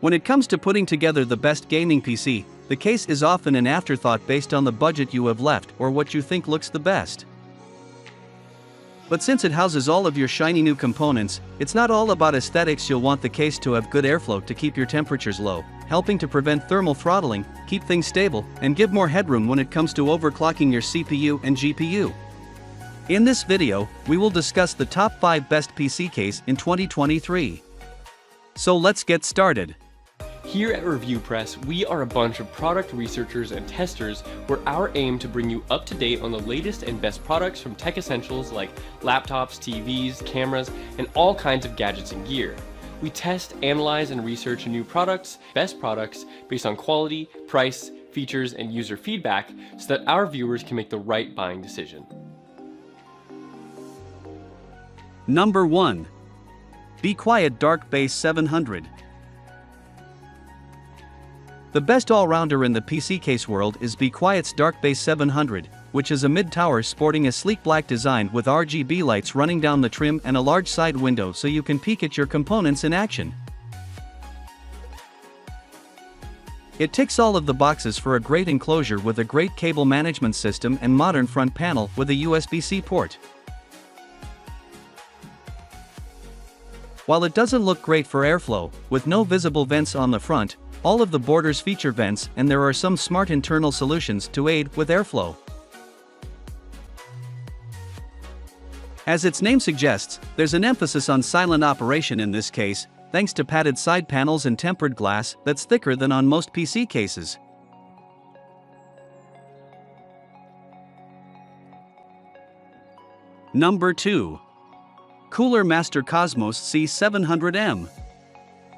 When it comes to putting together the best gaming PC, the case is often an afterthought based on the budget you have left or what you think looks the best. But since it houses all of your shiny new components, it's not all about aesthetics. You'll want the case to have good airflow to keep your temperatures low, helping to prevent thermal throttling, keep things stable, and give more headroom when it comes to overclocking your CPU and GPU. In this video, we will discuss the top 5 best PC case in 2023. So let's get started. Here at Review Press, we are a bunch of product researchers and testers where our aim to bring you up to date on the latest and best products from tech essentials like laptops, TVs, cameras, and all kinds of gadgets and gear. We test, analyze, and research new products, best products, based on quality, price, features, and user feedback so that our viewers can make the right buying decision. Number 1. Be Quiet Dark Base 700. The best all-rounder in the PC case world is Be Quiet's Dark Base 700, which is a mid-tower sporting a sleek black design with RGB lights running down the trim and a large side window so you can peek at your components in action. It ticks all of the boxes for a great enclosure with a great cable management system and modern front panel with a USB-C port. While it doesn't look great for airflow, with no visible vents on the front, all of the borders feature vents and there are some smart internal solutions to aid with airflow. As its name suggests, there's an emphasis on silent operation in this case, thanks to padded side panels and tempered glass that's thicker than on most PC cases. Number 2. Cooler Master Cosmos C700M.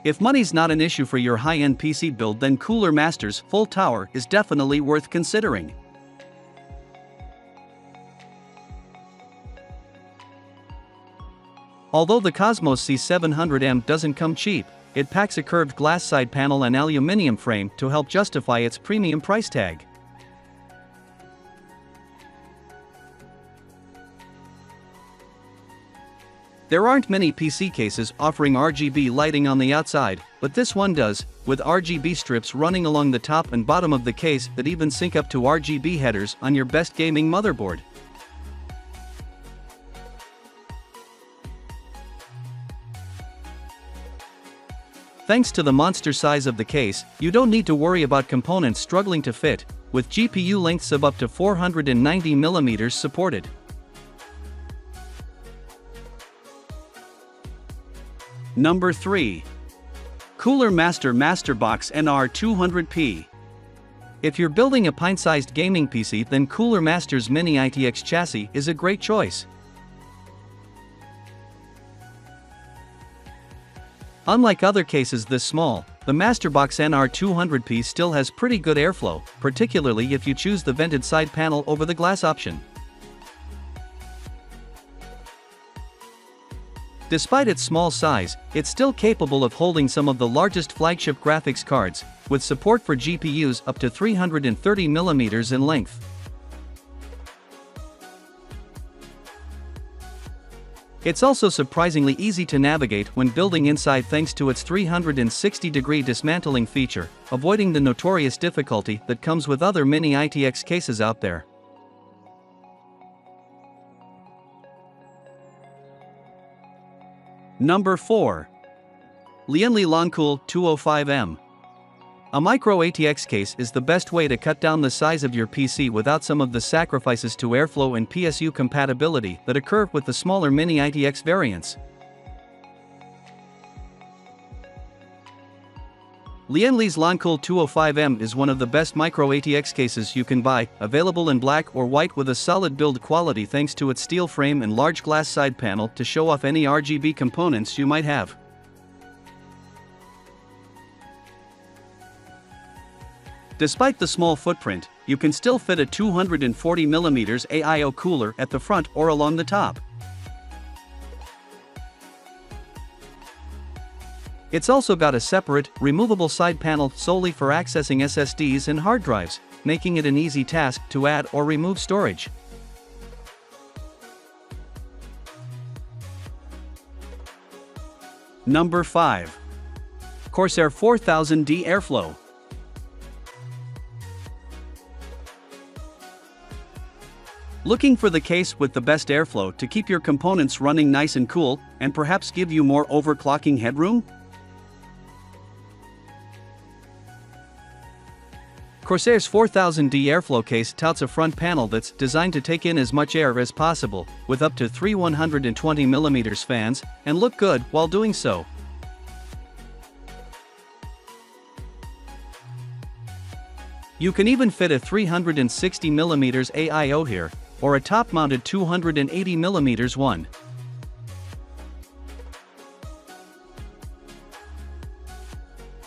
If money's not an issue for your high-end PC build, then Cooler Master's full tower is definitely worth considering. Although the Cosmos C700M doesn't come cheap, it packs a curved glass side panel and aluminum frame to help justify its premium price tag. There aren't many PC cases offering RGB lighting on the outside, but this one does, with RGB strips running along the top and bottom of the case that even sync up to RGB headers on your best gaming motherboard. Thanks to the monster size of the case, you don't need to worry about components struggling to fit, with GPU lengths of up to 490mm supported. Number 3. Cooler Master MasterBox NR200P. If you're building a pint-sized gaming PC, then Cooler Master's Mini ITX chassis is a great choice. Unlike other cases this small, the MasterBox NR200P still has pretty good airflow, particularly if you choose the vented side panel over the glass option. Despite its small size, it's still capable of holding some of the largest flagship graphics cards, with support for GPUs up to 330mm in length. It's also surprisingly easy to navigate when building inside thanks to its 360-degree dismantling feature, avoiding the notorious difficulty that comes with other mini ITX cases out there. Number 4. LIAN Cool 205M. A micro ATX case is the best way to cut down the size of your PC without some of the sacrifices to airflow and PSU compatibility that occur with the smaller mini ITX variants. LIAN's LIAN-Cool 205M is one of the best micro ATX cases you can buy, available in black or white with a solid build quality thanks to its steel frame and large glass side panel to show off any RGB components you might have. Despite the small footprint, you can still fit a 240mm AIO cooler at the front or along the top. It's also got a separate, removable side panel solely for accessing SSDs and hard drives, making it an easy task to add or remove storage. Number 5. Corsair 4000D Airflow. Looking for the case with the best airflow to keep your components running nice and cool, and perhaps give you more overclocking headroom? Corsair's 4000D Airflow case touts a front panel that's designed to take in as much air as possible, with up to 3 120mm fans, and look good while doing so. You can even fit a 360mm AIO here, or a top-mounted 280mm one.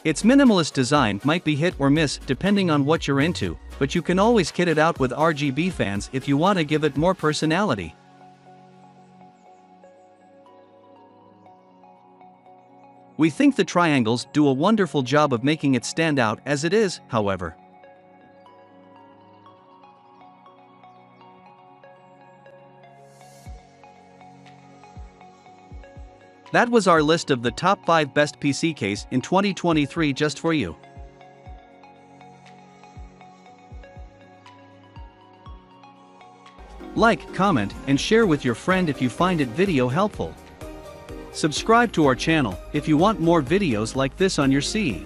Its minimalist design might be hit or miss depending on what you're into, but you can always kit it out with RGB fans if you want to give it more personality. We think the triangles do a wonderful job of making it stand out as it is, however. That was our list of the top 5 best PC case in 2023 just for you. Like, comment, and share with your friend if you find it video helpful. Subscribe to our channel if you want more videos like this on your CE.